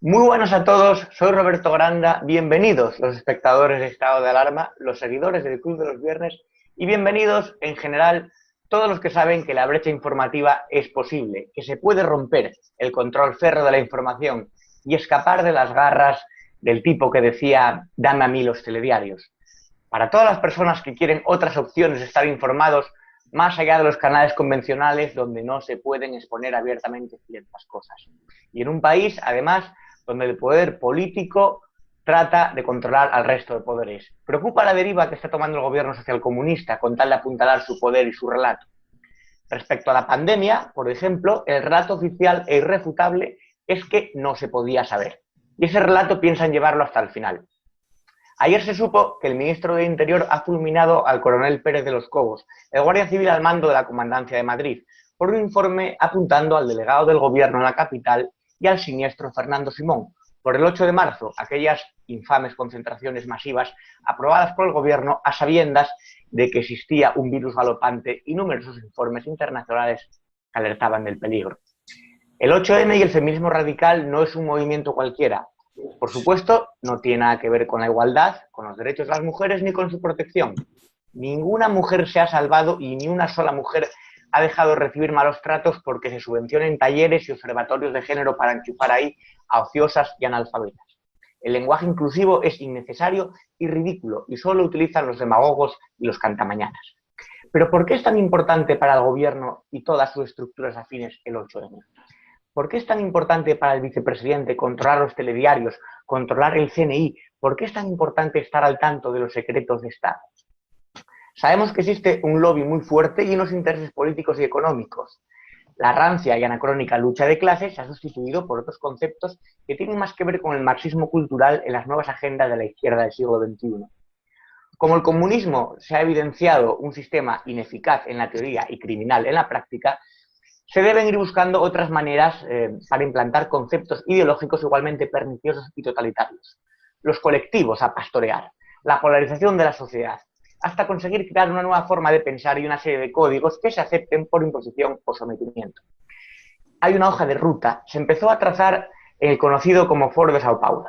Muy buenas a todos, soy Roberto Granda, bienvenidos los espectadores de Estado de Alarma, los seguidores del Club de los Viernes y bienvenidos en general todos los que saben que la brecha informativa es posible, que se puede romper el control férreo de la información y escapar de las garras del tipo que decía "dame a mí los telediarios". Para todas las personas que quieren otras opciones de estar informados más allá de los canales convencionales donde no se pueden exponer abiertamente ciertas cosas. Y en un país, además, donde el poder político trata de controlar al resto de poderes. Preocupa la deriva que está tomando el gobierno socialcomunista con tal de apuntalar su poder y su relato. Respecto a la pandemia, por ejemplo, el relato oficial e irrefutable es que no se podía saber. Y ese relato piensan llevarlo hasta el final. Ayer se supo que el ministro de Interior ha fulminado al coronel Pérez de los Cobos, el guardia civil al mando de la Comandancia de Madrid, por un informe apuntando al delegado del gobierno en la capital y al siniestro Fernando Simón, por el 8 de marzo, aquellas infames concentraciones masivas aprobadas por el gobierno a sabiendas de que existía un virus galopante y numerosos informes internacionales que alertaban del peligro. El 8M y el feminismo radical no es un movimiento cualquiera. Por supuesto, no tiene nada que ver con la igualdad, con los derechos de las mujeres ni con su protección. Ninguna mujer se ha salvado y ni una sola mujer ha dejado de recibir malos tratos porque se subvencionen talleres y observatorios de género para enchufar ahí a ociosas y analfabetas. El lenguaje inclusivo es innecesario y ridículo y solo utilizan los demagogos y los cantamañanas. Pero ¿por qué es tan importante para el gobierno y todas sus estructuras afines el 8M? ¿Por qué es tan importante para el vicepresidente controlar los telediarios, controlar el CNI? ¿Por qué es tan importante estar al tanto de los secretos de Estado? Sabemos que existe un lobby muy fuerte y unos intereses políticos y económicos. La rancia y anacrónica lucha de clases se ha sustituido por otros conceptos que tienen más que ver con el marxismo cultural en las nuevas agendas de la izquierda del siglo XXI. Como el comunismo se ha evidenciado un sistema ineficaz en la teoría y criminal en la práctica, se deben ir buscando otras maneras para implantar conceptos ideológicos igualmente perniciosos y totalitarios. Los colectivos a pastorear, la polarización de la sociedad, hasta conseguir crear una nueva forma de pensar y una serie de códigos que se acepten por imposición o sometimiento. Hay una hoja de ruta, se empezó a trazar en el conocido como Foro de Sao Paulo.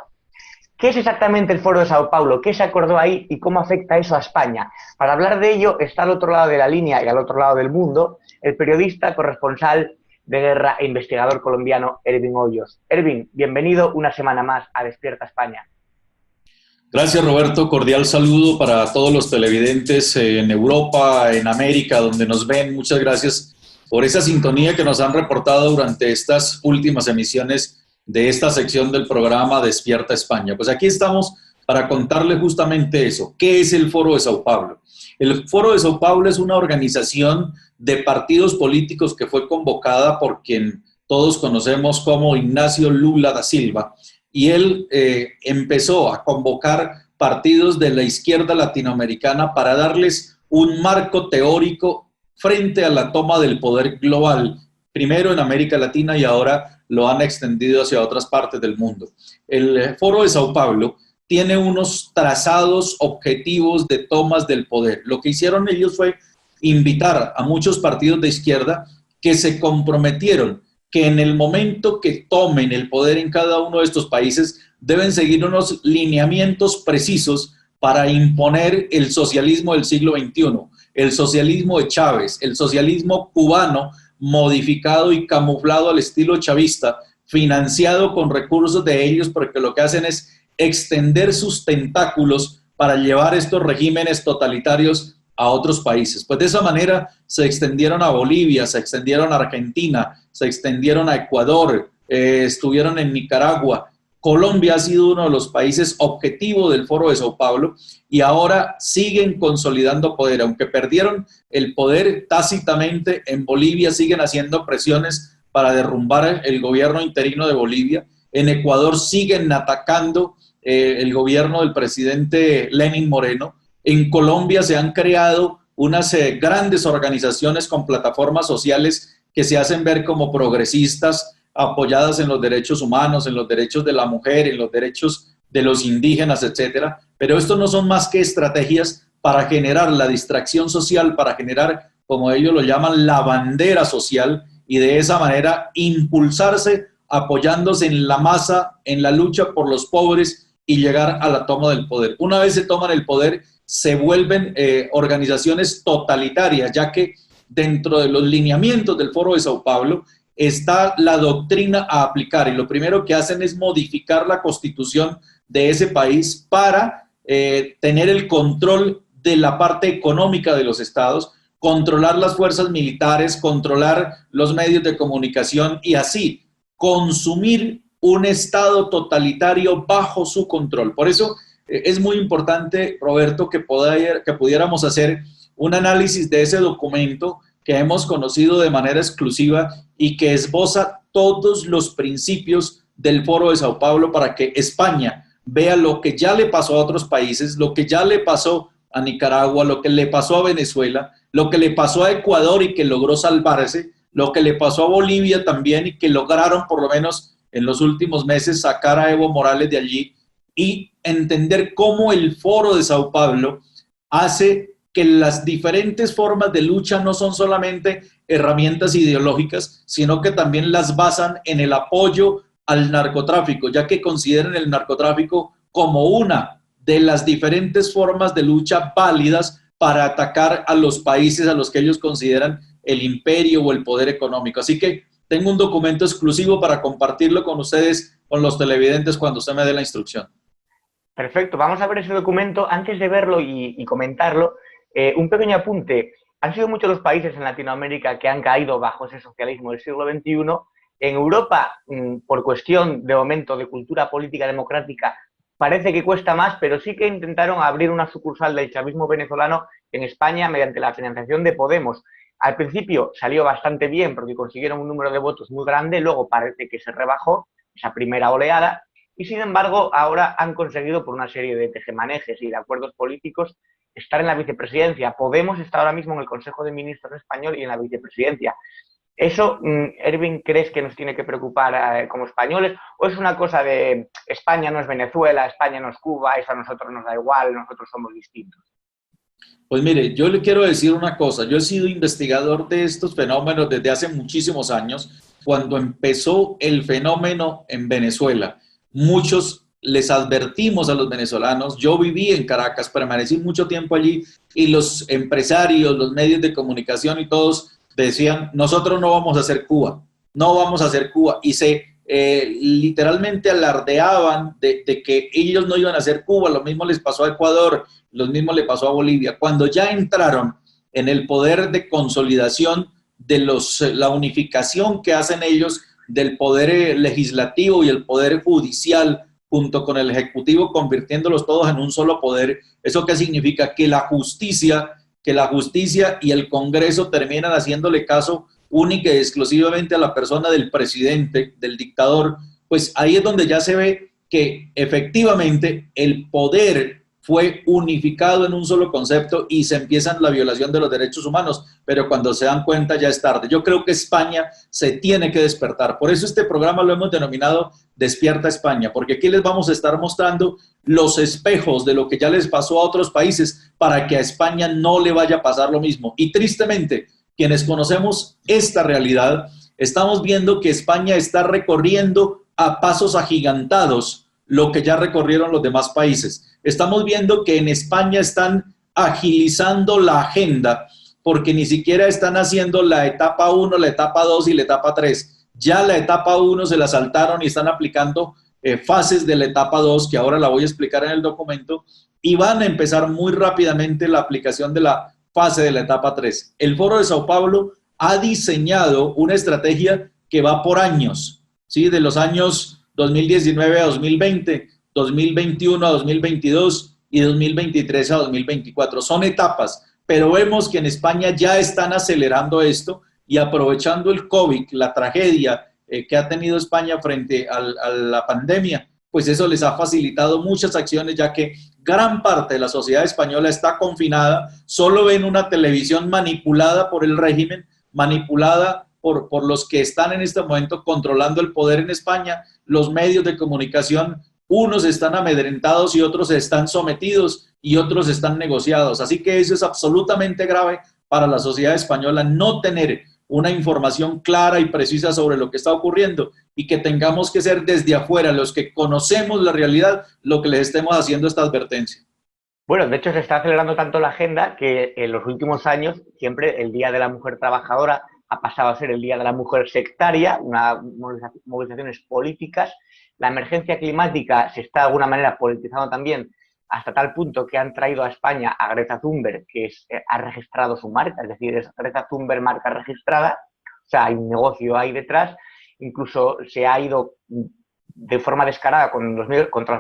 ¿Qué es exactamente el Foro de Sao Paulo? ¿Qué se acordó ahí y cómo afecta eso a España? Para hablar de ello está al otro lado de la línea y al otro lado del mundo el periodista, corresponsal de guerra e investigador colombiano Ervin Hoyos. Ervin, bienvenido una semana más a Despierta España. Gracias, Roberto. Cordial saludo para todos los televidentes en Europa, en América, donde nos ven. Muchas gracias por esa sintonía que nos han reportado durante estas últimas emisiones de esta sección del programa Despierta España. Pues aquí estamos para contarles justamente eso. ¿Qué es el Foro de Sao Paulo? El Foro de Sao Paulo es una organización de partidos políticos que fue convocada por quien todos conocemos como Ignacio Lula da Silva, y él empezó a convocar partidos de la izquierda latinoamericana para darles un marco teórico frente a la toma del poder global, primero en América Latina y ahora lo han extendido hacia otras partes del mundo. El Foro de Sao Paulo tiene unos trazados objetivos de tomas del poder. Lo que hicieron ellos fue invitar a muchos partidos de izquierda que se comprometieron que en el momento que tomen el poder en cada uno de estos países deben seguir unos lineamientos precisos para imponer el socialismo del siglo XXI, el socialismo de Chávez, el socialismo cubano modificado y camuflado al estilo chavista, financiado con recursos de ellos, porque lo que hacen es extender sus tentáculos para llevar estos regímenes totalitarios a otros países. Pues de esa manera se extendieron a Bolivia, se extendieron a Argentina, se extendieron a Ecuador, estuvieron en Nicaragua. Colombia ha sido uno de los países objetivo del Foro de Sao Paulo y ahora siguen consolidando poder. Aunque perdieron el poder tácitamente en Bolivia, siguen haciendo presiones para derrumbar el gobierno interino de Bolivia. En Ecuador siguen atacando el gobierno del presidente Lenín Moreno. En Colombia se han creado unas grandes organizaciones con plataformas sociales que se hacen ver como progresistas, apoyadas en los derechos humanos, en los derechos de la mujer, en los derechos de los indígenas, etcétera. Pero esto no son más que estrategias para generar la distracción social, para generar, como ellos lo llaman, la bandera social, y de esa manera impulsarse apoyándose en la masa, en la lucha por los pobres y llegar a la toma del poder. Una vez se toman el poder, se vuelven organizaciones totalitarias, ya que dentro de los lineamientos del Foro de Sao Paulo está la doctrina a aplicar, y lo primero que hacen es modificar la constitución de ese país para tener el control de la parte económica de los estados, controlar las fuerzas militares, controlar los medios de comunicación y así consumir un estado totalitario bajo su control. Por eso es muy importante, Roberto, que pudiéramos hacer un análisis de ese documento que hemos conocido de manera exclusiva y que esboza todos los principios del Foro de Sao Paulo para que España vea lo que ya le pasó a otros países, lo que ya le pasó a Nicaragua, lo que le pasó a Venezuela, lo que le pasó a Ecuador y que logró salvarse, lo que le pasó a Bolivia también y que lograron por lo menos en los últimos meses sacar a Evo Morales de allí, y entender cómo el Foro de Sao Paulo hace que las diferentes formas de lucha no son solamente herramientas ideológicas, sino que también las basan en el apoyo al narcotráfico, ya que consideran el narcotráfico como una de las diferentes formas de lucha válidas para atacar a los países a los que ellos consideran el imperio o el poder económico. Así que tengo un documento exclusivo para compartirlo con ustedes, con los televidentes, cuando usted me dé la instrucción. Perfecto, vamos a ver ese documento. Antes de verlo y comentarlo, un pequeño apunte. Han sido muchos los países en Latinoamérica que han caído bajo ese socialismo del siglo XXI. En Europa, por cuestión de momento de cultura política democrática, parece que cuesta más, pero sí que intentaron abrir una sucursal del chavismo venezolano en España mediante la financiación de Podemos. Al principio salió bastante bien porque consiguieron un número de votos muy grande, luego parece que se rebajó esa primera oleada y, sin embargo, ahora han conseguido, por una serie de tejemanejes y de acuerdos políticos, estar en la vicepresidencia. Podemos está ahora mismo en el Consejo de Ministros español y en la vicepresidencia. ¿Eso, Ervin, crees que nos tiene que preocupar como españoles? ¿O es una cosa de España no es Venezuela, España no es Cuba, eso a nosotros nos da igual, nosotros somos distintos? Pues mire, yo le quiero decir una cosa. Yo he sido investigador de estos fenómenos desde hace muchísimos años. Cuando empezó el fenómeno en Venezuela, muchos les advertimos a los venezolanos. Yo viví en Caracas, permanecí mucho tiempo allí, y los empresarios, los medios de comunicación y todos decían: nosotros no vamos a hacer Cuba, no vamos a hacer Cuba, y se literalmente alardeaban de que ellos no iban a hacer Cuba. Lo mismo les pasó a Ecuador, lo mismo le pasó a Bolivia. Cuando ya entraron en el poder de consolidación de la unificación que hacen ellos del poder legislativo y el poder judicial junto con el ejecutivo, convirtiéndolos todos en un solo poder, ¿eso qué significa? Que la justicia y el Congreso terminan haciéndole caso única y exclusivamente a la persona del presidente, del dictador. Pues ahí es donde ya se ve que efectivamente el poder fue unificado en un solo concepto y se empieza la violación de los derechos humanos, pero cuando se dan cuenta ya es tarde. Yo creo que España se tiene que despertar. Por eso este programa lo hemos denominado Despierta España, porque aquí les vamos a estar mostrando los espejos de lo que ya les pasó a otros países para que a España no le vaya a pasar lo mismo. Y tristemente, quienes conocemos esta realidad, estamos viendo que España está recorriendo a pasos agigantados lo que ya recorrieron los demás países. Estamos viendo que en España están agilizando la agenda porque ni siquiera están haciendo la etapa 1, la etapa 2 y la etapa 3. Ya la etapa 1 se la saltaron y están aplicando fases de la etapa 2, que ahora la voy a explicar en el documento, y van a empezar muy rápidamente la aplicación de la fase de la etapa 3. El Foro de Sao Paulo ha diseñado una estrategia que va por años, ¿sí? De los años 2019 a 2020, 2021 a 2022 y 2023 a 2024. Son etapas, pero vemos que en España ya están acelerando esto y aprovechando el COVID, la tragedia que ha tenido España frente a la pandemia, pues eso les ha facilitado muchas acciones, ya que gran parte de la sociedad española está confinada, solo ven una televisión manipulada por el régimen, manipulada por los que están en este momento controlando el poder en España. Los medios de comunicación, unos están amedrentados y otros están sometidos y otros están negociados. Así que eso es absolutamente grave para la sociedad española, no tener una información clara y precisa sobre lo que está ocurriendo y que tengamos que ser desde afuera, los que conocemos la realidad, lo que les estemos haciendo esta advertencia. Bueno, de hecho se está acelerando tanto la agenda que en los últimos años siempre el Día de la Mujer Trabajadora ha pasado a ser el Día de la Mujer Sectaria, unas movilizaciones políticas. La emergencia climática se está de alguna manera politizando también hasta tal punto que han traído a España a Greta Thunberg, que ha registrado su marca, es decir, es Greta Thunberg marca registrada, o sea, hay un negocio ahí detrás. Incluso se ha ido de forma descarada contra los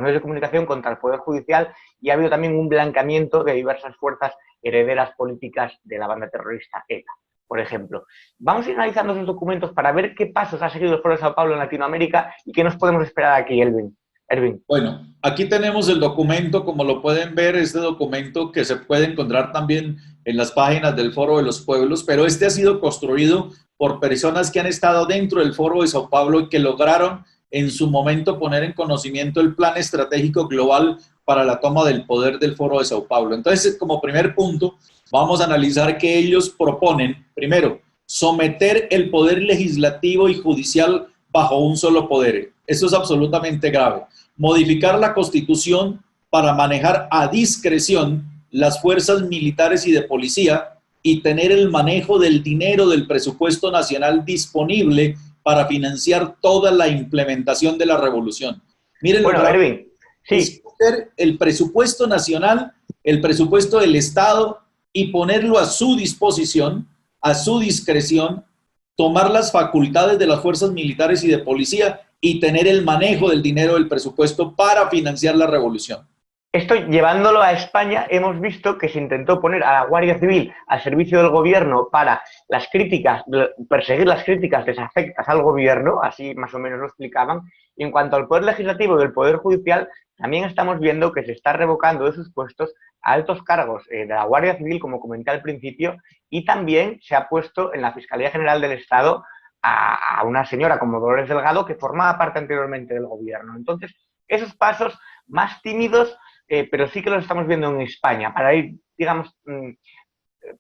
medios de comunicación, contra el Poder Judicial, y ha habido también un blanqueamiento de diversas fuerzas herederas políticas de la banda terrorista ETA, por ejemplo. Vamos a ir analizando esos documentos para ver qué pasos ha seguido el Foro de Sao Paulo en Latinoamérica y qué nos podemos esperar aquí, Erwin. Bueno, aquí tenemos el documento, como lo pueden ver, este documento que se puede encontrar también en las páginas del Foro de los Pueblos, pero este ha sido construido por personas que han estado dentro del Foro de Sao Paulo y que lograron en su momento poner en conocimiento el plan estratégico global para la toma del poder del Foro de Sao Paulo. Entonces, como primer punto, vamos a analizar que ellos proponen, primero, someter el poder legislativo y judicial bajo un solo poder. Eso es absolutamente grave. Modificar la Constitución para manejar a discreción las fuerzas militares y de policía y tener el manejo del dinero del presupuesto nacional disponible para financiar toda la implementación de la revolución. Miren, bueno, Erwin, sí. El presupuesto nacional, el presupuesto del Estado y ponerlo a su disposición, a su discreción, tomar las facultades de las fuerzas militares y de policía y tener el manejo del dinero del presupuesto para financiar la revolución. Esto, llevándolo a España, hemos visto que se intentó poner a la Guardia Civil al servicio del gobierno para las críticas, perseguir las críticas desafectas al gobierno, así más o menos lo explicaban. Y en cuanto al Poder Legislativo y el Poder Judicial, también estamos viendo que se está revocando de sus puestos a altos cargos de la Guardia Civil, como comenté al principio, y también se ha puesto en la Fiscalía General del Estado a una señora como Dolores Delgado, que formaba parte anteriormente del gobierno. Entonces, esos pasos más tímidos, pero sí que los estamos viendo en España, para ir, digamos,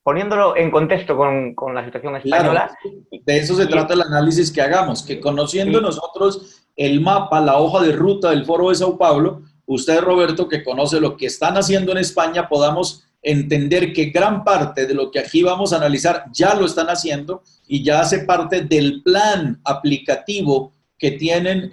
poniéndolo en contexto con la situación española. Claro, de eso se trata el análisis que hagamos, que conociendo nosotros el mapa, la hoja de ruta del Foro de Sao Paulo, usted, Roberto, que conoce lo que están haciendo en España, podamos entender que gran parte de lo que aquí vamos a analizar ya lo están haciendo y ya hace parte del plan aplicativo que tienen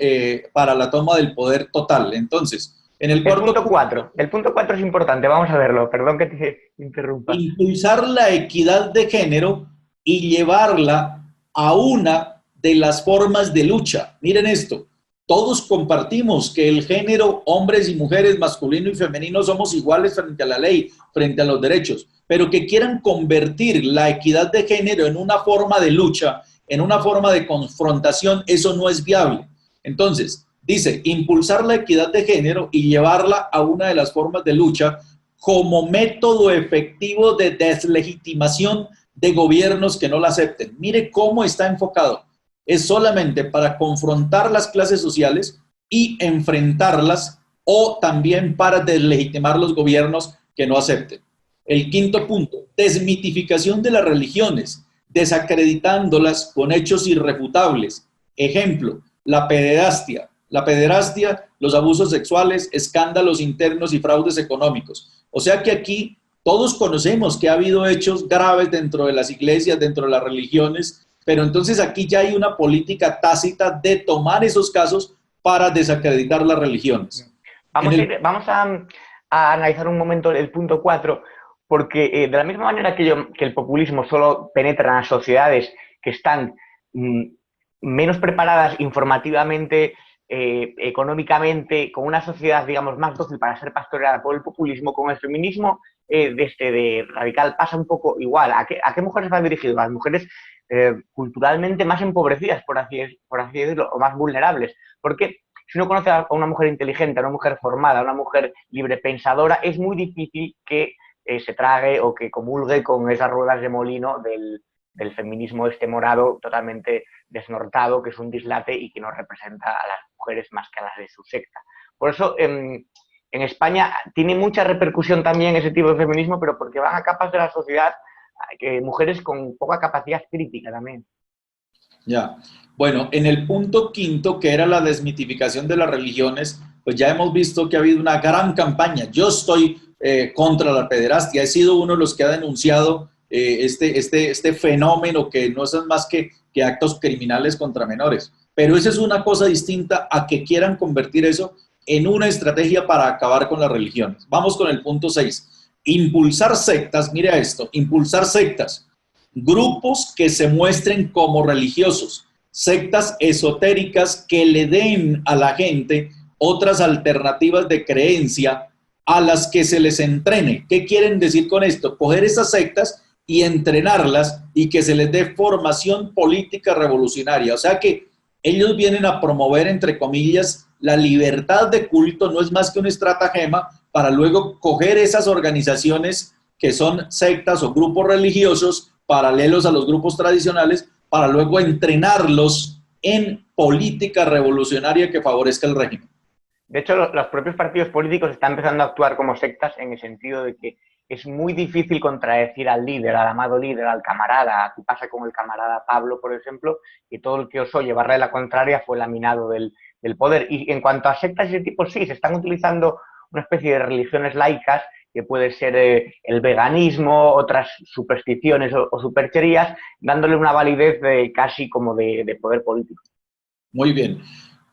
para la toma del poder total. Entonces, en el punto 4. El punto 4 es importante, vamos a verlo, perdón que te interrumpa. Impulsar la equidad de género y llevarla a una de las formas de lucha. Miren esto, todos compartimos que el género, hombres y mujeres, masculino y femenino, somos iguales frente a la ley, frente a los derechos, pero que quieran convertir la equidad de género en una forma de lucha, en una forma de confrontación, eso no es viable. Entonces, dice, impulsar la equidad de género y llevarla a una de las formas de lucha como método efectivo de deslegitimación de gobiernos que no la acepten. Mire cómo está enfocado. Es solamente para confrontar las clases sociales y enfrentarlas o también para deslegitimar los gobiernos que no acepten. El quinto punto, desmitificación de las religiones, desacreditándolas con hechos irrefutables. Ejemplo, la pederastia. La pederastia, los abusos sexuales, escándalos internos y fraudes económicos. O sea que aquí todos conocemos que ha habido hechos graves dentro de las iglesias, dentro de las religiones, pero entonces aquí ya hay una política tácita de tomar esos casos para desacreditar las religiones. Vamos a analizar un momento el punto 4, porque de la misma manera que el populismo solo penetra en las sociedades que están menos preparadas informativamente, económicamente, con una sociedad, digamos, más dócil para ser pastoreada por el populismo, con el feminismo de radical pasa un poco igual. ¿A qué mujeres va dirigido? A las mujeres culturalmente más empobrecidas, por así decirlo, o más vulnerables. Porque si uno conoce a una mujer inteligente, a una mujer formada, a una mujer librepensadora, es muy difícil que se trague o que comulgue con esas ruedas de molino del feminismo morado totalmente desnortado, que es un dislate y que no representa a las mujeres más que a las de su secta. Por eso en España tiene mucha repercusión también ese tipo de feminismo, pero porque van a capas de la sociedad mujeres con poca capacidad crítica también. Ya. Bueno, en el punto quinto, que era la desmitificación de las religiones, pues ya hemos visto que ha habido una gran campaña. Yo estoy contra la pederastia. He sido uno de los que ha denunciado este fenómeno que no es más que actos criminales contra menores. Pero esa es una cosa distinta a que quieran convertir eso en una estrategia para acabar con las religiones. Vamos con el punto 6. Impulsar sectas, mira esto, impulsar sectas, grupos que se muestren como religiosos, sectas esotéricas que le den a la gente otras alternativas de creencia a las que se les entrene. ¿Qué quieren decir con esto? Coger esas sectas y entrenarlas y que se les dé formación política revolucionaria. O sea que ellos vienen a promover, entre comillas, la libertad de culto, no es más que un estratagema para luego coger esas organizaciones que son sectas o grupos religiosos paralelos a los grupos tradicionales para luego entrenarlos en política revolucionaria que favorezca el régimen. De hecho, los propios partidos políticos están empezando a actuar como sectas en el sentido de que es muy difícil contradecir al líder, al amado líder, al camarada. Aquí pasa con el camarada Pablo, por ejemplo, que todo el que osó llevarle la contraria fue laminado del poder. Y en cuanto a sectas de ese tipo, sí, se están utilizando una especie de religiones laicas, que puede ser el veganismo, otras supersticiones o supercherías, dándole una validez casi como de poder político. Muy bien.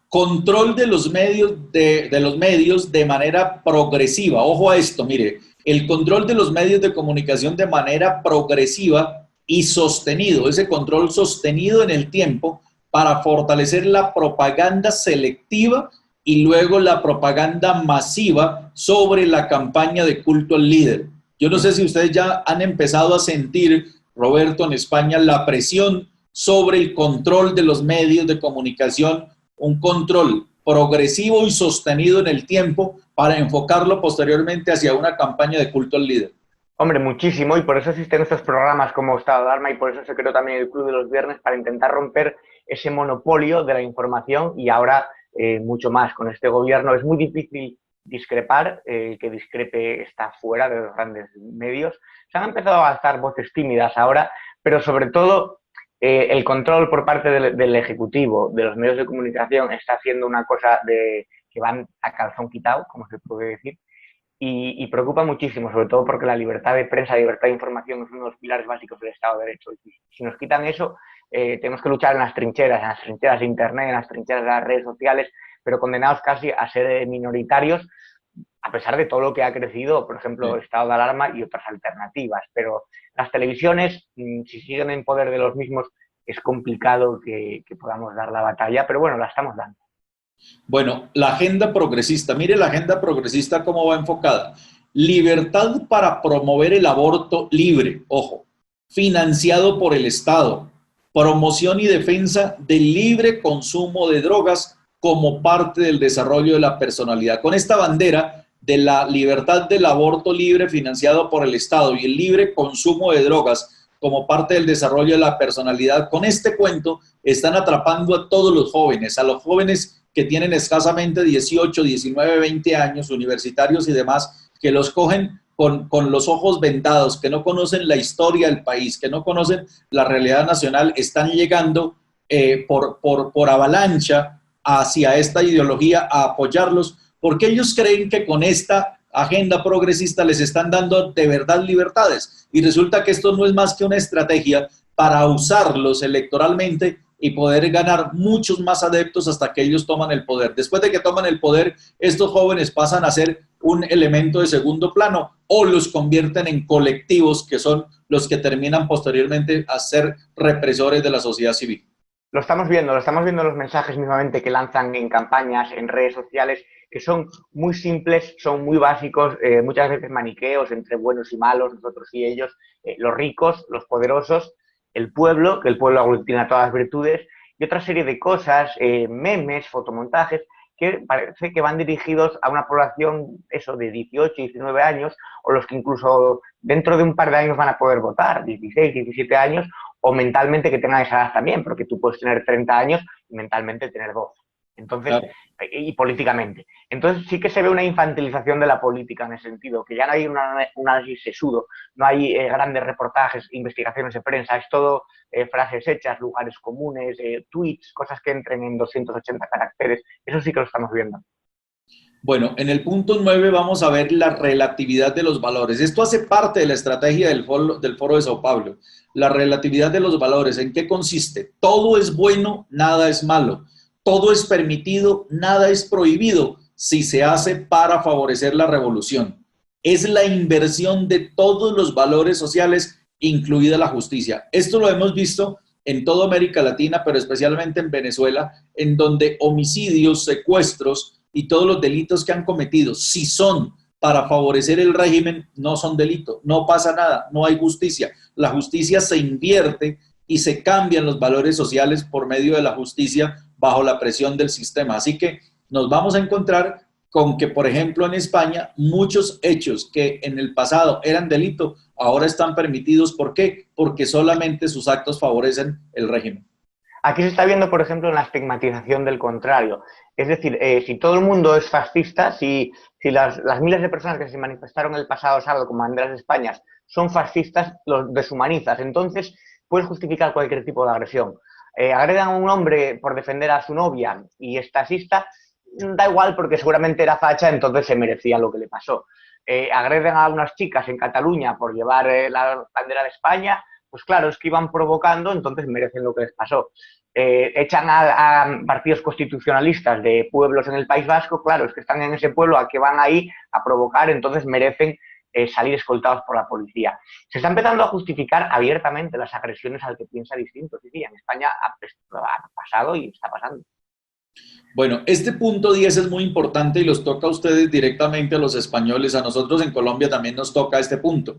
Control de los medios de manera progresiva. Ojo a esto, mire, el control de los medios de comunicación de manera progresiva y sostenido, ese control sostenido en el tiempo para fortalecer la propaganda selectiva y luego la propaganda masiva sobre la campaña de culto al líder. Yo no sé si ustedes ya han empezado a sentir, Roberto, en España, la presión sobre el control de los medios de comunicación, un control progresivo y sostenido en el tiempo para enfocarlo posteriormente hacia una campaña de culto al líder. Hombre, muchísimo, y por eso existen estos programas como Estado de Alarma y por eso se creó también el Club de los Viernes para intentar romper ese monopolio de la información y ahora mucho más. Con este gobierno es muy difícil discrepar, que discrepe está fuera de los grandes medios. Se han empezado a alzar voces tímidas ahora, pero sobre todo el control por parte del Ejecutivo, de los medios de comunicación, está haciendo una cosa que van a calzón quitado, como se puede decir, y preocupa muchísimo, sobre todo porque la libertad de prensa, la libertad de información es uno de los pilares básicos del Estado de Derecho. Y si nos quitan eso, tenemos que luchar en las trincheras de Internet, en las trincheras de las redes sociales, pero condenados casi a ser minoritarios, a pesar de todo lo que ha crecido, por ejemplo, el estado de alarma y otras alternativas. Pero las televisiones, si siguen en poder de los mismos, es complicado que podamos dar la batalla, pero bueno, la estamos dando. Bueno, la agenda progresista, mire la agenda progresista cómo va enfocada. Libertad para promover el aborto libre, ojo, financiado por el Estado. Promoción y defensa del libre consumo de drogas como parte del desarrollo de la personalidad. Con esta bandera de la libertad del aborto libre financiado por el Estado y el libre consumo de drogas como parte del desarrollo de la personalidad, con este cuento están atrapando a todos los jóvenes, a los jóvenes que tienen escasamente 18, 19, 20 años, universitarios y demás, que los cogen con los ojos vendados, que no conocen la historia del país, que no conocen la realidad nacional, están llegando por avalancha hacia esta ideología a apoyarlos, porque ellos creen que con esta agenda progresista les están dando de verdad libertades. Y resulta que esto no es más que una estrategia para usarlos electoralmente y poder ganar muchos más adeptos hasta que ellos toman el poder. Después de que toman el poder, estos jóvenes pasan a ser un elemento de segundo plano o los convierten en colectivos que son los que terminan posteriormente a ser represores de la sociedad civil. Lo estamos viendo los mensajes mismamente que lanzan en campañas, en redes sociales, que son muy simples, son muy básicos, muchas veces maniqueos entre buenos y malos, nosotros y ellos, los ricos, los poderosos, el pueblo, que el pueblo aglutina todas las virtudes, y otra serie de cosas, memes, fotomontajes, que parece que van dirigidos a una población, eso, de 18, 19 años, o los que incluso dentro de un par de años van a poder votar, 16, 17 años, o mentalmente que tengan esa edad también, porque tú puedes tener 30 años y mentalmente tener 12. Entonces, Claro. y políticamente. Entonces sí que se ve una infantilización de la política en ese sentido, que ya no hay un análisis sesudo, no hay grandes reportajes, investigaciones de prensa, es todo frases hechas, lugares comunes, tweets, cosas que entren en 280 caracteres. Eso sí que lo estamos viendo. Bueno, en el punto 9 vamos a ver la relatividad de los valores. Esto hace parte de la estrategia del Foro de Sao Paulo. La relatividad de los valores, ¿en qué consiste? Todo es bueno, nada es malo. Todo es permitido, nada es prohibido si se hace para favorecer la revolución. Es la inversión de todos los valores sociales, incluida la justicia. Esto lo hemos visto en toda América Latina, pero especialmente en Venezuela, en donde homicidios, secuestros y todos los delitos que han cometido, si son para favorecer el régimen, no son delito, no pasa nada, no hay justicia. La justicia se invierte y se cambian los valores sociales por medio de la justicia bajo la presión del sistema. Así que nos vamos a encontrar con que, por ejemplo, en España, muchos hechos que en el pasado eran delito, ahora están permitidos. ¿Por qué? Porque solamente sus actos favorecen el régimen. Aquí se está viendo, por ejemplo, una estigmatización del contrario. Es decir, si todo el mundo es fascista, si las miles de personas que se manifestaron el pasado sábado como banderas de España son fascistas, los deshumanizas. Entonces, puedes justificar cualquier tipo de agresión. Agredan a un hombre por defender a su novia y es taxista, da igual porque seguramente era facha, entonces se merecía lo que le pasó. Agreden a unas chicas en Cataluña por llevar la bandera de España, pues claro, es que iban provocando, entonces merecen lo que les pasó. Echan a partidos constitucionalistas de pueblos en el País Vasco, claro, es que están en ese pueblo, a que van ahí a provocar, entonces merecen salir escoltados por la policía. Se está empezando a justificar abiertamente las agresiones al que piensa distinto. Sí, sí, en España ha pasado y está pasando. Bueno, este punto 10 es muy importante y los toca a ustedes directamente, a los españoles. A nosotros en Colombia también nos toca este punto.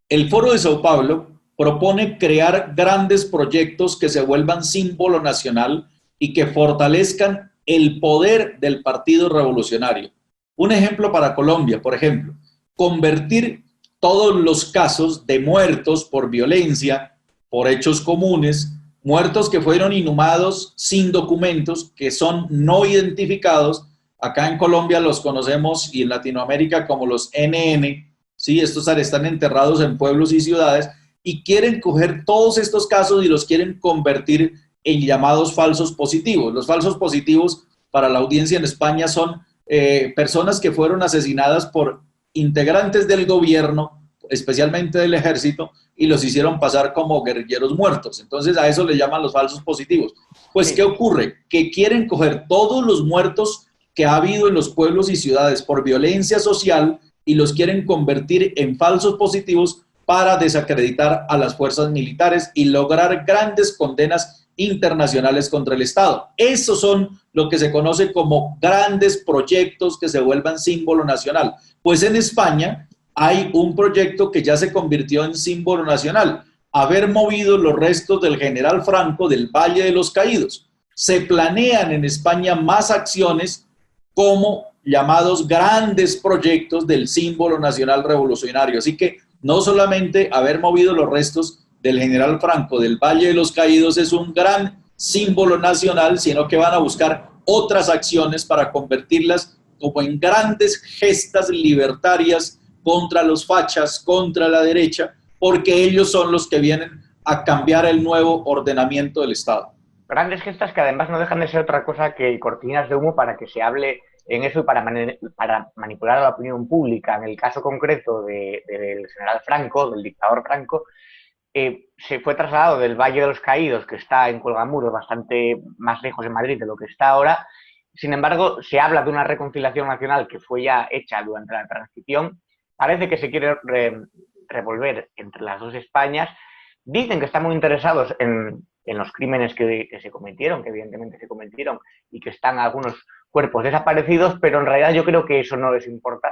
El Foro de Sao Paulo propone crear grandes proyectos que se vuelvan símbolo nacional y que fortalezcan el poder del Partido Revolucionario. Un ejemplo para Colombia, por ejemplo, convertir todos los casos de muertos por violencia, por hechos comunes, muertos que fueron inhumados sin documentos, que son no identificados. Acá en Colombia los conocemos y en Latinoamérica como los NN. Sí, estos están enterrados en pueblos y ciudades y quieren coger todos estos casos y los quieren convertir en llamados falsos positivos. Los falsos positivos para la audiencia en España son personas que fueron asesinadas por integrantes del gobierno, especialmente del ejército, y los hicieron pasar como guerrilleros muertos. Entonces a eso le llaman los falsos positivos. Pues, ¿qué ocurre? Que quieren coger todos los muertos que ha habido en los pueblos y ciudades por violencia social y los quieren convertir en falsos positivos para desacreditar a las fuerzas militares y lograr grandes condenas internacionales contra el Estado. Esos son lo que se conoce como grandes proyectos que se vuelvan símbolo nacional. Pues en España hay un proyecto que ya se convirtió en símbolo nacional: haber movido los restos del general Franco del Valle de los Caídos. Se planean en España más acciones como llamados grandes proyectos del símbolo nacional revolucionario. Así que no solamente haber movido los restos del general Franco del Valle de los Caídos es un gran símbolo nacional, sino que van a buscar otras acciones para convertirlas como en grandes gestas libertarias contra los fachas, contra la derecha, porque ellos son los que vienen a cambiar el nuevo ordenamiento del Estado. Grandes gestas que además no dejan de ser otra cosa que cortinas de humo para que se hable en eso y para manipular a la opinión pública. En el caso concreto del general Franco, del dictador Franco, se fue trasladado del Valle de los Caídos, que está en Cuelgamuros, bastante más lejos de Madrid de lo que está ahora. Sin embargo, se habla de una reconciliación nacional que fue ya hecha durante la transición. Parece que se quiere revolver entre las dos Españas. Dicen que están muy interesados en los crímenes que se cometieron, que evidentemente se cometieron, y que están algunos cuerpos desaparecidos, pero en realidad yo creo que eso no les importa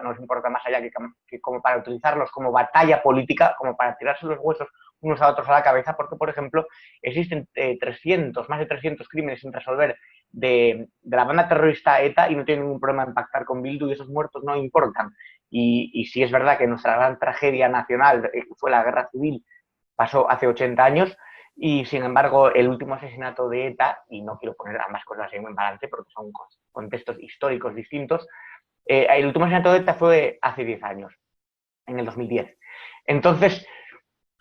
más allá que como para utilizarlos como batalla política, como para tirarse los huesos unos a otros a la cabeza, porque, por ejemplo, existen más de 300 crímenes sin resolver de la banda terrorista ETA y no tienen ningún problema en pactar con Bildu, y esos muertos no importan. Y sí es verdad que nuestra gran tragedia nacional, que fue la guerra civil, pasó hace 80 años, y sin embargo el último asesinato de ETA, y no quiero poner ambas cosas en balance porque son contextos históricos distintos, el último asesinato de ETA fue hace 10 años, en el 2010. Entonces,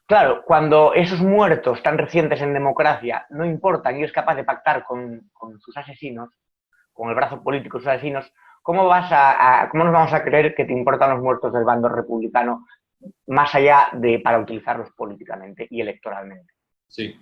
claro, cuando esos muertos tan recientes en democracia no importan y es capaz de pactar con sus asesinos, con el brazo político de sus asesinos, ¿cómo nos vamos a creer que te importan los muertos del bando republicano más allá de para utilizarlos políticamente y electoralmente? Sí.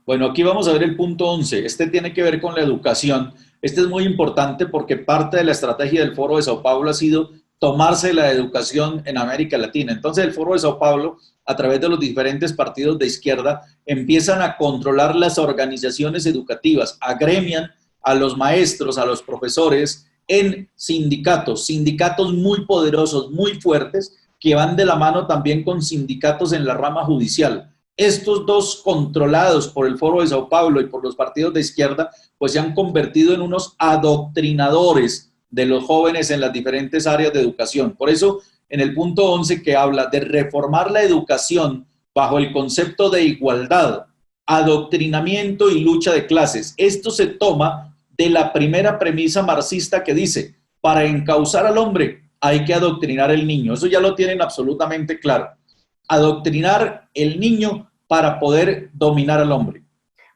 Bueno, aquí vamos a ver el punto 11. Este tiene que ver con la educación. Este es muy importante porque parte de la estrategia del Foro de Sao Paulo ha sido tomarse la educación en América Latina. Entonces, el Foro de Sao Paulo, a través de los diferentes partidos de izquierda, empiezan a controlar las organizaciones educativas, agremian a los maestros, a los profesores en sindicatos, sindicatos muy poderosos, muy fuertes, que van de la mano también con sindicatos en la rama judicial. Estos dos, controlados por el Foro de Sao Paulo y por los partidos de izquierda, pues se han convertido en unos adoctrinadores de los jóvenes en las diferentes áreas de educación. Por eso, en el punto 11 que habla de reformar la educación bajo el concepto de igualdad, adoctrinamiento y lucha de clases. Esto se toma de la primera premisa marxista que dice, para encauzar al hombre hay que adoctrinar al niño. Eso ya lo tienen absolutamente claro. Adoctrinar el niño para poder dominar al hombre.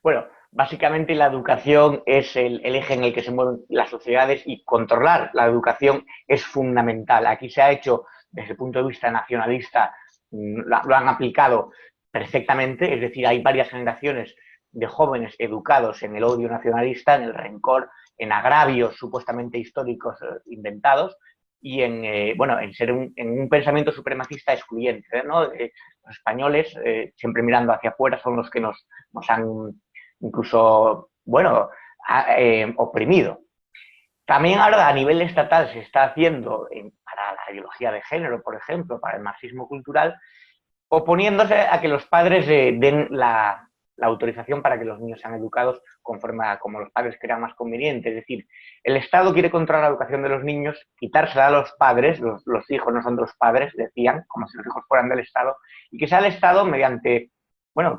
Bueno, básicamente la educación es el eje en el que se mueven las sociedades y controlar la educación es fundamental. Aquí se ha hecho, desde el punto de vista nacionalista, lo han aplicado perfectamente, es decir, hay varias generaciones de jóvenes educados en el odio nacionalista, en el rencor, en agravios supuestamente históricos inventados, y en ser en un pensamiento supremacista excluyente, ¿no? Los españoles, siempre mirando hacia afuera, son los que nos han incluso, oprimido. También ahora a nivel estatal se está haciendo, para la ideología de género, por ejemplo, para el marxismo cultural, oponiéndose a que los padres den la autorización para que los niños sean educados conforme a como los padres crean más conveniente. Es decir, el Estado quiere controlar la educación de los niños, quitársela a los padres, los hijos no son de los padres, decían, como si los hijos fueran del Estado, y que sea el Estado mediante,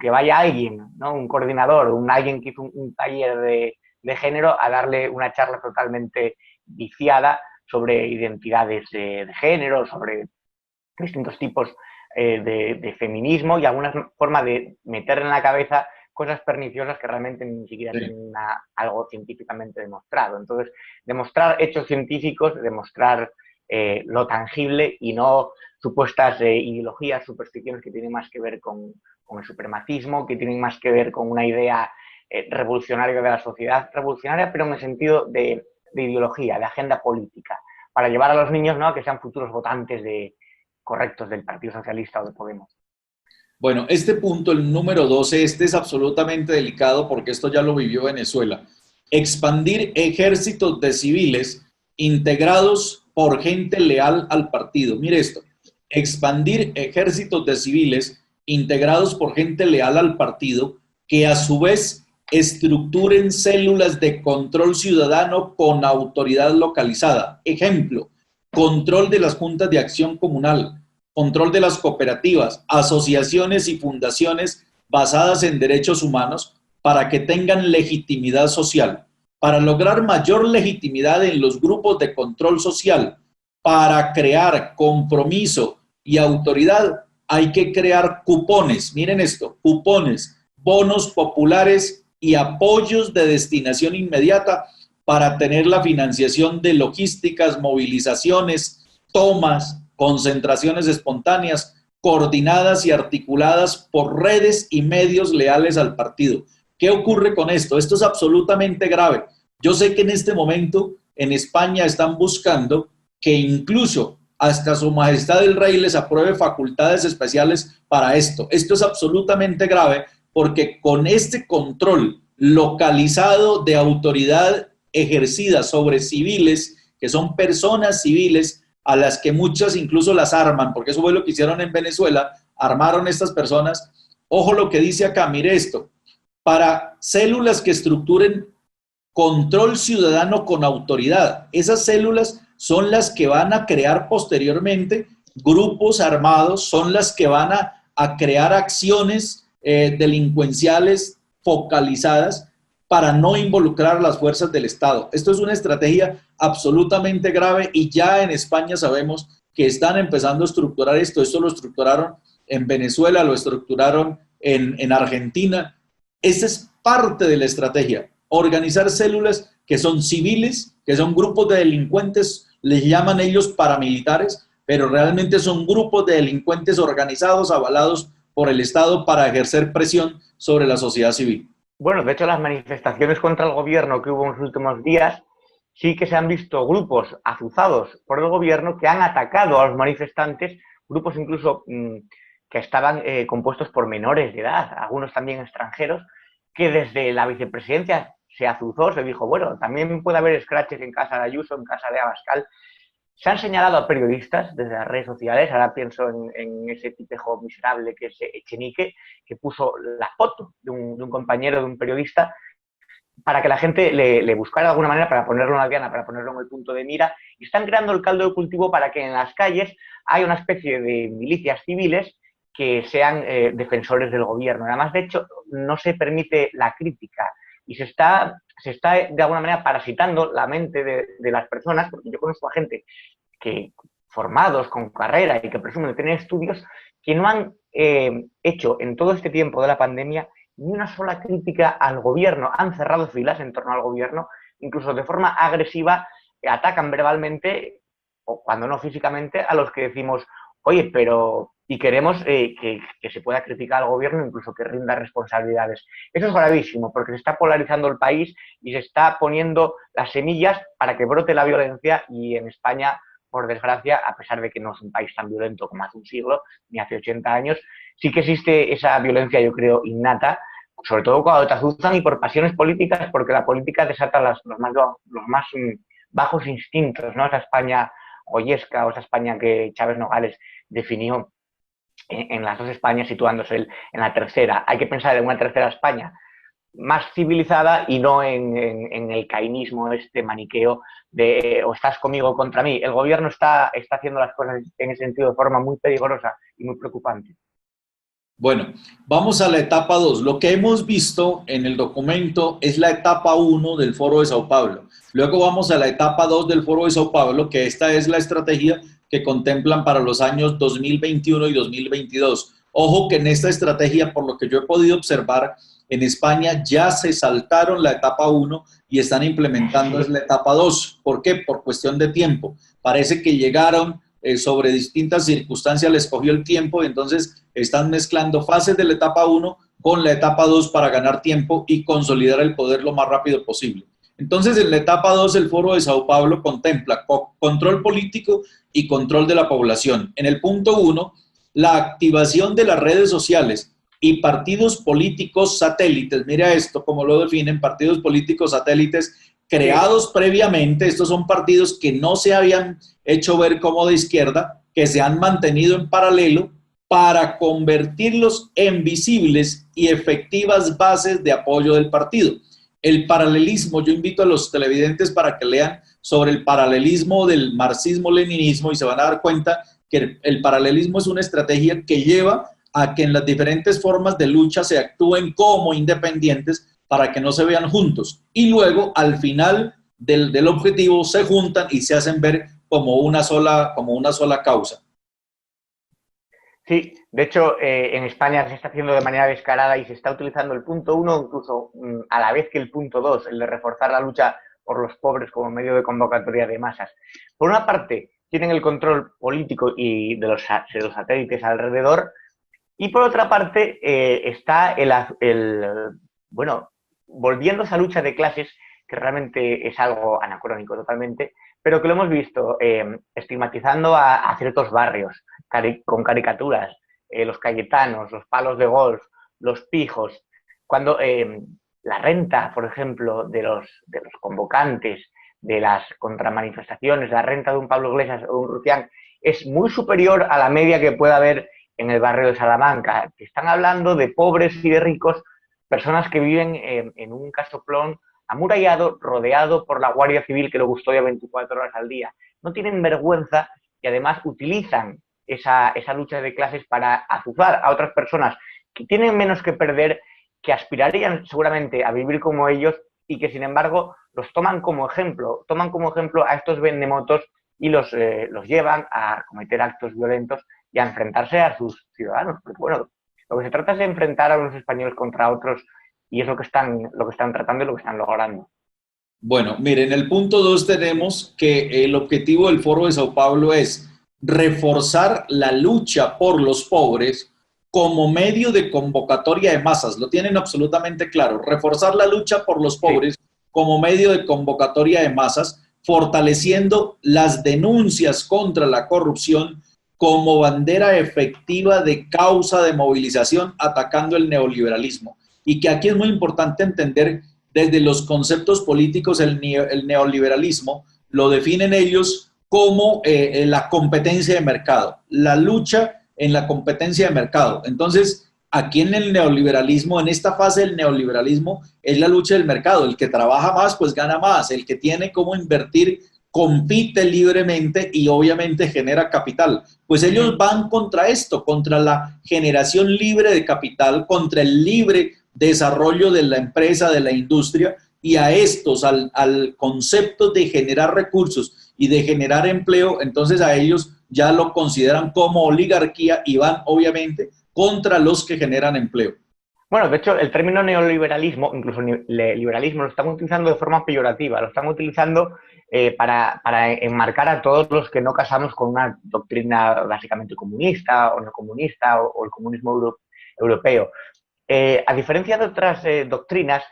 que vaya alguien, ¿no? Un coordinador, alguien que hizo un taller de género a darle una charla totalmente viciada sobre identidades de género, sobre distintos tipos de feminismo y alguna forma de meter en la cabeza cosas perniciosas que realmente ni siquiera tienen algo científicamente demostrado. Entonces, demostrar hechos científicos, demostrar lo tangible y no supuestas ideologías, supersticiones que tienen más que ver con el supremacismo, que tienen más que ver con una idea revolucionaria de la sociedad, revolucionaria pero en el sentido de ideología, de agenda política, para llevar a los niños, ¿no?, a que sean futuros votantes correctos del Partido Socialista o de Podemos. Bueno, este punto, el número 12, este es absolutamente delicado porque esto ya lo vivió Venezuela. Expandir ejércitos de civiles integrados por gente leal al partido. Mire esto, expandir ejércitos de civiles integrados por gente leal al partido que a su vez estructuren células de control ciudadano con autoridad localizada. Ejemplo, control de las juntas de acción comunal, control de las cooperativas, asociaciones y fundaciones basadas en derechos humanos para que tengan legitimidad social. Para lograr mayor legitimidad en los grupos de control social, para crear compromiso y autoridad, hay que crear cupones. Miren esto, cupones, bonos populares y apoyos de destinación inmediata para tener la financiación de logísticas, movilizaciones, tomas, concentraciones espontáneas, coordinadas y articuladas por redes y medios leales al partido. ¿Qué ocurre con esto? Esto es absolutamente grave. Yo sé que en este momento en España están buscando que incluso hasta Su Majestad el Rey les apruebe facultades especiales para esto. Esto es absolutamente grave porque con este control localizado de autoridad ejercida sobre civiles, que son personas civiles a las que muchas incluso las arman, porque eso fue lo que hicieron en Venezuela, armaron estas personas. Ojo lo que dice acá, mire esto, para células que estructuren control ciudadano con autoridad. Esas células son las que van a crear posteriormente grupos armados, son las que van a crear acciones delincuenciales focalizadas para no involucrar a las fuerzas del Estado. Esto es una estrategia absolutamente grave y ya en España sabemos que están empezando a estructurar esto. Esto lo estructuraron en Venezuela, lo estructuraron en Argentina. Esa es parte de la estrategia. Organizar células que son civiles, que son grupos de delincuentes, les llaman ellos paramilitares, pero realmente son grupos de delincuentes organizados, avalados por el Estado para ejercer presión sobre la sociedad civil. Bueno, de hecho, las manifestaciones contra el gobierno que hubo en los últimos días, sí que se han visto grupos azuzados por el gobierno que han atacado a los manifestantes, grupos incluso que estaban compuestos por menores de edad, algunos también extranjeros, que desde la vicepresidencia se azuzó, se dijo, bueno, también puede haber scratches en casa de Ayuso, en casa de Abascal. Se han señalado a periodistas desde las redes sociales, ahora pienso en ese tipejo miserable que es Echenique, que puso la foto de un compañero, de un periodista, para que la gente le buscara de alguna manera, para ponerlo en la diana, para ponerlo en el punto de mira, y están creando el caldo de cultivo para que en las calles haya una especie de milicias civiles que sean defensores del gobierno. Además, de hecho, no se permite la crítica y se está de alguna manera parasitando la mente de las personas, porque yo conozco a gente que formados con carrera y que presumen de tener estudios, que no han hecho en todo este tiempo de la pandemia ni una sola crítica al gobierno, han cerrado filas en torno al gobierno, incluso de forma agresiva atacan verbalmente, o cuando no físicamente, a los que decimos, oye, pero y queremos que se pueda criticar al gobierno, incluso que rinda responsabilidades. Eso es gravísimo, porque se está polarizando el país y se está poniendo las semillas para que brote la violencia, y en España, por desgracia, a pesar de que no es un país tan violento como hace un siglo, ni hace 80 años, sí que existe esa violencia, yo creo, innata, sobre todo cuando te azuzan y por pasiones políticas, porque la política desata los más bajos instintos, ¿no? Esa España goyesca o esa España que Chávez Nogales definió en las dos Españas, situándose él en la tercera. Hay que pensar en una tercera España más civilizada y no en el cainismo, este maniqueo de o estás conmigo o contra mí. El gobierno está haciendo las cosas en ese sentido de forma muy peligrosa y muy preocupante. Bueno, vamos a la etapa 2. Lo que hemos visto en el documento es la etapa 1 del Foro de Sao Paulo. Luego vamos a la etapa 2 del Foro de Sao Paulo, que esta es la estrategia que contemplan para los años 2021 y 2022. Ojo que en esta estrategia, por lo que yo he podido observar, en España ya se saltaron la etapa 1 y están implementando la etapa 2. ¿Por qué? Por cuestión de tiempo. Parece que llegaron sobre distintas circunstancias, les cogió el tiempo, y entonces están mezclando fases de la etapa 1 con la etapa 2 para ganar tiempo y consolidar el poder lo más rápido posible. Entonces, en la etapa 2, el Foro de Sao Paulo contempla control político y control de la población. En el punto 1, la activación de las redes sociales y partidos políticos satélites. Mira esto, como lo definen, partidos políticos satélites creados previamente. Estos son partidos que no se habían hecho ver como de izquierda, que se han mantenido en paralelo para convertirlos en visibles y efectivas bases de apoyo del partido. El paralelismo, yo invito a los televidentes para que lean sobre el paralelismo del marxismo-leninismo y se van a dar cuenta que el paralelismo es una estrategia que lleva a que en las diferentes formas de lucha se actúen como independientes para que no se vean juntos. Y luego, al final del objetivo, se juntan y se hacen ver como una sola causa. Sí, de hecho, en España se está haciendo de manera descarada y se está utilizando el punto 1 incluso a la vez que el punto 2, el de reforzar la lucha por los pobres como medio de convocatoria de masas. Por una parte, tienen el control político y de los satélites alrededor, y por otra parte está bueno, volviendo a esa lucha de clases, que realmente es algo anacrónico totalmente, pero que lo hemos visto estigmatizando a ciertos barrios, con caricaturas, los cayetanos, los palos de golf, los pijos, cuando la renta, por ejemplo, de los convocantes, de las contramanifestaciones, la renta de un Pablo Iglesias o un Rufián, es muy superior a la media que pueda haber en el barrio de Salamanca, que están hablando de pobres y de ricos, personas que viven en un casoplón amurallado, rodeado por la Guardia Civil que lo custodia 24 horas al día. No tienen vergüenza y además utilizan esa lucha de clases para azuzar a otras personas que tienen menos que perder, que aspirarían seguramente a vivir como ellos y que, sin embargo, los toman como ejemplo a estos vendemotos y los llevan a cometer actos violentos y a enfrentarse a sus ciudadanos. Porque, bueno, lo que se trata es de enfrentar a unos españoles contra otros y es lo que están tratando y lo que están logrando. Bueno, miren, en el punto 2 tenemos que el objetivo del Foro de Sao Paulo es reforzar la lucha por los pobres como medio de convocatoria de masas. Lo tienen absolutamente claro. Reforzar la lucha por los pobres como medio de convocatoria de masas, fortaleciendo las denuncias contra la corrupción como bandera efectiva de causa de movilización, atacando el neoliberalismo. Y que aquí es muy importante entender desde los conceptos políticos el neoliberalismo lo definen ellos como la competencia de mercado, la lucha en la competencia de mercado. Entonces, aquí en el neoliberalismo, en esta fase del neoliberalismo, es la lucha del mercado. El que trabaja más, pues gana más. El que tiene cómo invertir, compite libremente y obviamente genera capital. Pues ellos van contra esto, contra la generación libre de capital, contra el libre desarrollo de la empresa, de la industria, y a estos, al concepto de generar recursos y de generar empleo, entonces a ellos ya lo consideran como oligarquía y van obviamente contra los que generan empleo. Bueno, de hecho, el término neoliberalismo, incluso liberalismo, lo están utilizando de forma peyorativa, lo están utilizando para enmarcar a todos los que no casamos con una doctrina básicamente comunista o no comunista o el comunismo europeo. A diferencia de otras doctrinas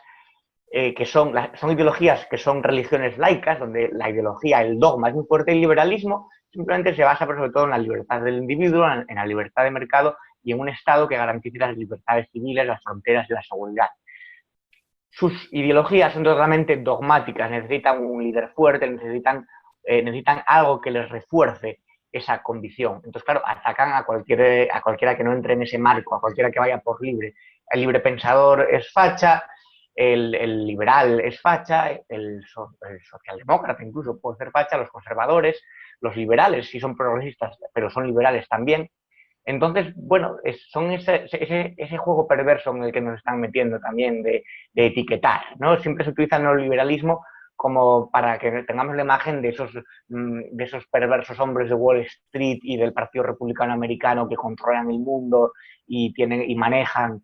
que son ideologías que son religiones laicas, donde la ideología, el dogma es muy fuerte, el liberalismo simplemente se basa sobre todo en la libertad del individuo, en la libertad de mercado y en un Estado que garantice las libertades civiles, las fronteras y la seguridad. Sus ideologías son totalmente dogmáticas, necesitan un líder fuerte, necesitan algo que les refuerce esa convicción. Entonces, claro, atacan a cualquiera que no entre en ese marco, a cualquiera que vaya por libre. El libre pensador es facha, el liberal es facha, el socialdemócrata incluso puede ser facha, los conservadores, los liberales sí son progresistas, pero son liberales también. Entonces, bueno, son ese juego perverso en el que nos están metiendo también de etiquetar, ¿no? Siempre se utiliza el neoliberalismo como para que tengamos la imagen de esos perversos hombres de Wall Street y del Partido Republicano Americano que controlan el mundo y manejan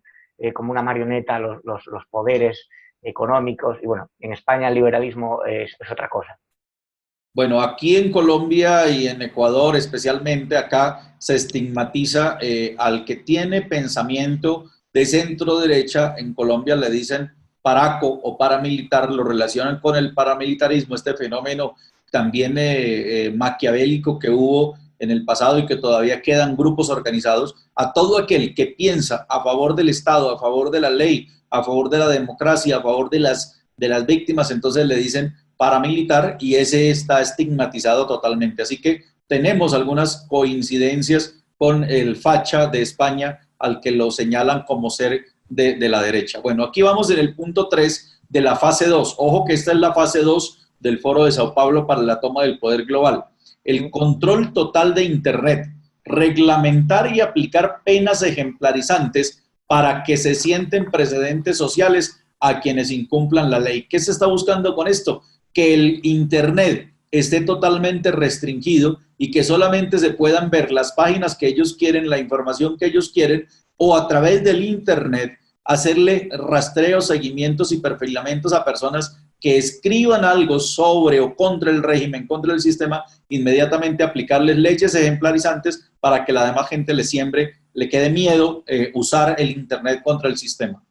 como una marioneta los poderes económicos. Y bueno, en España el liberalismo es otra cosa. Bueno, aquí en Colombia y en Ecuador especialmente, acá se estigmatiza al que tiene pensamiento de centro derecha. En Colombia le dicen paraco o paramilitar, lo relacionan con el paramilitarismo, este fenómeno también maquiavélico que hubo en el pasado y que todavía quedan grupos organizados. A todo aquel que piensa a favor del Estado, a favor de la ley, a favor de la democracia, a favor de las víctimas, entonces le dicen paramilitar y ese está estigmatizado totalmente. Así que tenemos algunas coincidencias con el facha de España al que lo señalan como ser de la derecha. Bueno, aquí vamos en el punto 3 de la fase 2. Ojo que esta es la fase 2 del Foro de Sao Paulo para la toma del poder global. El control total de Internet, reglamentar y aplicar penas ejemplarizantes para que se sienten precedentes sociales a quienes incumplan la ley. ¿Qué se está buscando con esto? Que el Internet esté totalmente restringido y que solamente se puedan ver las páginas que ellos quieren, la información que ellos quieren, o a través del Internet hacerle rastreos, seguimientos y perfilamientos a personas que escriban algo sobre o contra el régimen, contra el sistema, inmediatamente aplicarles leyes ejemplarizantes para que la demás gente le quede miedo usar el Internet contra el sistema.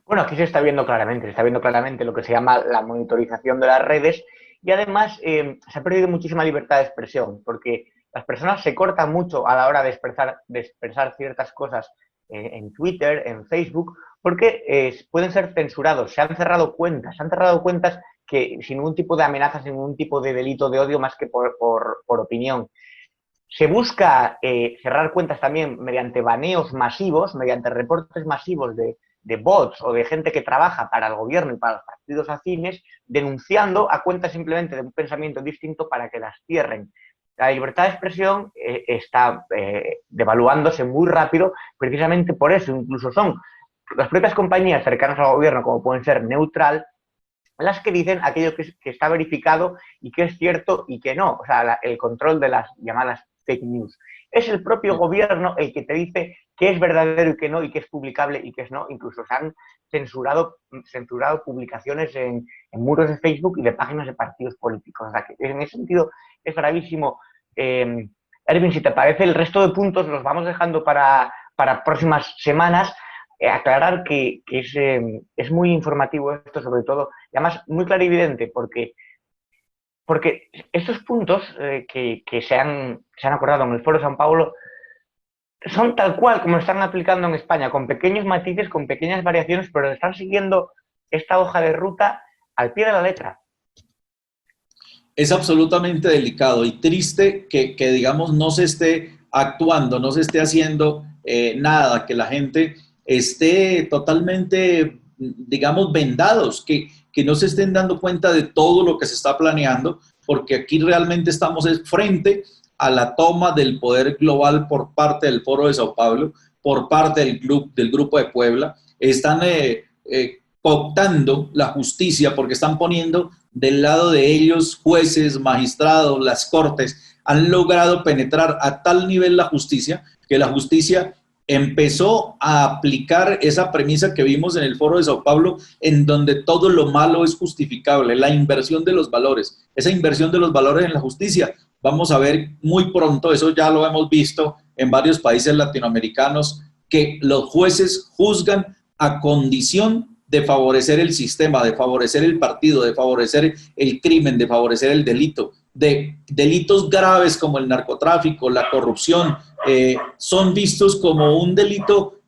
Bueno, aquí se está viendo claramente lo que se llama la monitorización de las redes y además se ha perdido muchísima libertad de expresión porque las personas se cortan mucho a la hora de expresar ciertas cosas en Twitter, en Facebook, porque pueden ser censurados. Se han cerrado cuentas que sin ningún tipo de amenaza, sin ningún tipo de delito de odio más que por opinión. Se busca cerrar cuentas también mediante baneos masivos, mediante reportes masivos de bots o de gente que trabaja para el gobierno y para los partidos afines, denunciando a cuentas simplemente de un pensamiento distinto para que las cierren. la libertad de expresión está devaluándose muy rápido, precisamente por eso. Incluso son las propias compañías cercanas al gobierno, como pueden ser Neutral, las que dicen aquello que está verificado y que es cierto y que no. O sea, el control de las llamadas fake news. Es el propio gobierno el que te dice qué es verdadero y qué no, y qué es publicable y qué es no. Incluso se han censurado publicaciones en muros de Facebook y de páginas de partidos políticos. O sea, que en ese sentido es gravísimo. Erwin, si te parece, el resto de puntos los vamos dejando para próximas semanas. Aclarar que es muy informativo esto, sobre todo, y además muy clarividente, porque estos puntos que se han acordado en el Foro de São Paulo son tal cual como lo están aplicando en España, con pequeños matices, con pequeñas variaciones, pero están siguiendo esta hoja de ruta al pie de la letra. Es absolutamente delicado y triste que digamos, no se esté actuando, no se esté haciendo nada, que la gente esté totalmente, digamos, vendados, que no se estén dando cuenta de todo lo que se está planeando, porque aquí realmente estamos frente a la toma del poder global por parte del Foro de Sao Paulo, por parte del Grupo de Puebla. Están cooptando la justicia porque están poniendo del lado de ellos jueces, magistrados, las cortes. Han logrado penetrar a tal nivel la justicia que la justicia empezó a aplicar esa premisa que vimos en el Foro de Sao Paulo, en donde todo lo malo es justificable, la inversión de los valores, esa inversión de los valores en la justicia. Vamos a ver muy pronto, eso ya lo hemos visto en varios países latinoamericanos, que los jueces juzgan a condición de favorecer el sistema, de favorecer el partido, de favorecer el crimen, de favorecer el delito. De delitos graves como el narcotráfico, la corrupción, son vistos como un delito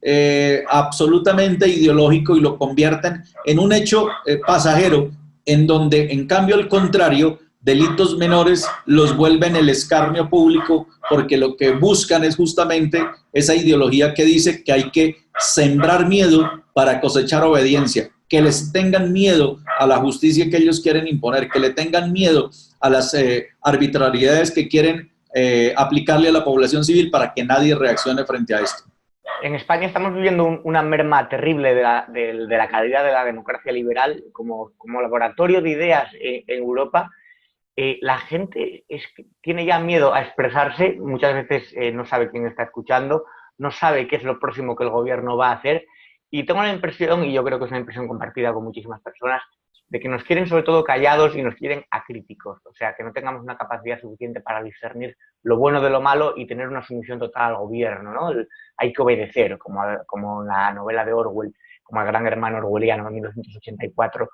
absolutamente ideológico y lo convierten en un hecho pasajero, en donde, en cambio, al contrario, delitos menores los vuelven el escarnio público, porque lo que buscan es justamente esa ideología que dice que hay que sembrar miedo para cosechar obediencia, que les tengan miedo a la justicia que ellos quieren imponer, que le tengan miedo a las arbitrariedades que quieren aplicarle a la población civil para que nadie reaccione frente a esto. En España estamos viviendo una merma terrible de la calidad de la democracia liberal como laboratorio de ideas en Europa. La gente tiene ya miedo a expresarse, muchas veces no sabe quién está escuchando, no sabe qué es lo próximo que el gobierno va a hacer, y tengo la impresión, y yo creo que es una impresión compartida con muchísimas personas, de que nos quieren sobre todo callados y nos quieren acríticos, o sea, que no tengamos una capacidad suficiente para discernir lo bueno de lo malo y tener una sumisión total al gobierno, ¿no? Hay que obedecer, como la novela de Orwell, como el gran hermano orwelliano de 1984.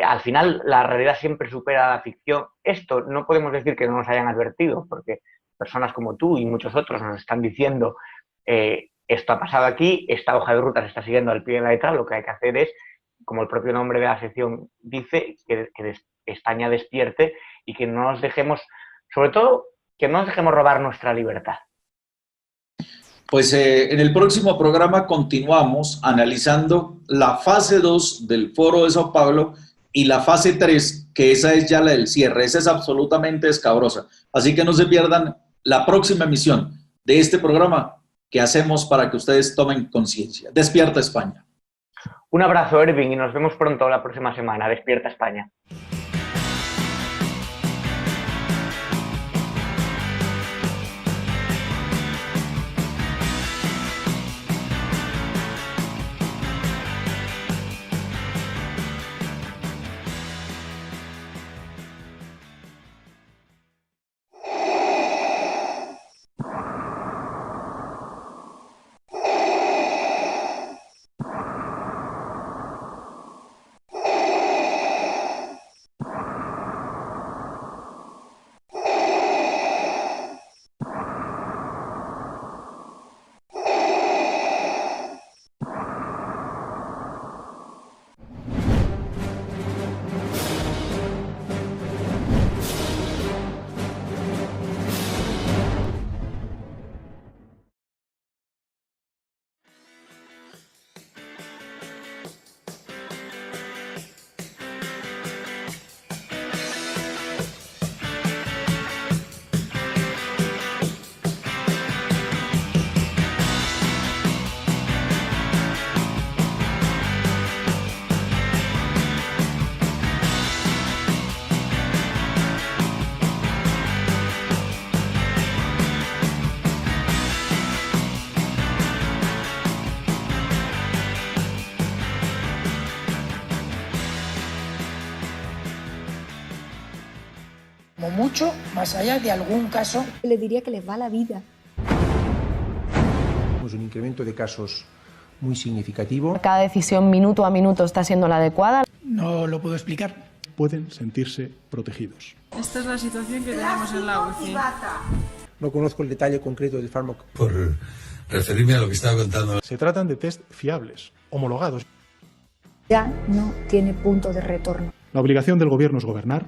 Al final la realidad siempre supera a la ficción. Esto no podemos decir que no nos hayan advertido, porque personas como tú y muchos otros nos están diciendo esto ha pasado aquí, esta hoja de ruta se está siguiendo al pie de la letra, lo que hay que hacer es, como el propio nombre de la sección dice, que España despierte y que no nos dejemos, sobre todo, que no nos dejemos robar nuestra libertad. Pues en el próximo programa continuamos analizando la fase 2 del Foro de Sao Paulo y la fase 3, que esa es ya la del cierre, esa es absolutamente escabrosa. Así que no se pierdan la próxima emisión de este programa que hacemos para que ustedes tomen conciencia. Despierta España. Un abrazo, Erwin, y nos vemos pronto la próxima semana. Despierta España. como mucho, más allá de algún caso. Le diría que les va la vida. Tenemos un incremento de casos muy significativo. Cada decisión minuto a minuto está siendo la adecuada. No lo puedo explicar. Pueden sentirse protegidos. Esta es la situación que tenemos en la UCI. No conozco el detalle concreto del fármaco. Por referirme a lo que estaba contando. Se tratan de test fiables, homologados. Ya no tiene punto de retorno. La obligación del gobierno es gobernar,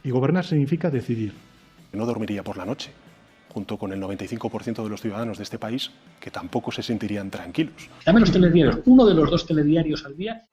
y gobernar significa decidir. No dormiría por la noche, junto con el 95% de los ciudadanos de este país, que tampoco se sentirían tranquilos. Dame los telediarios, uno de los 2 telediarios al día.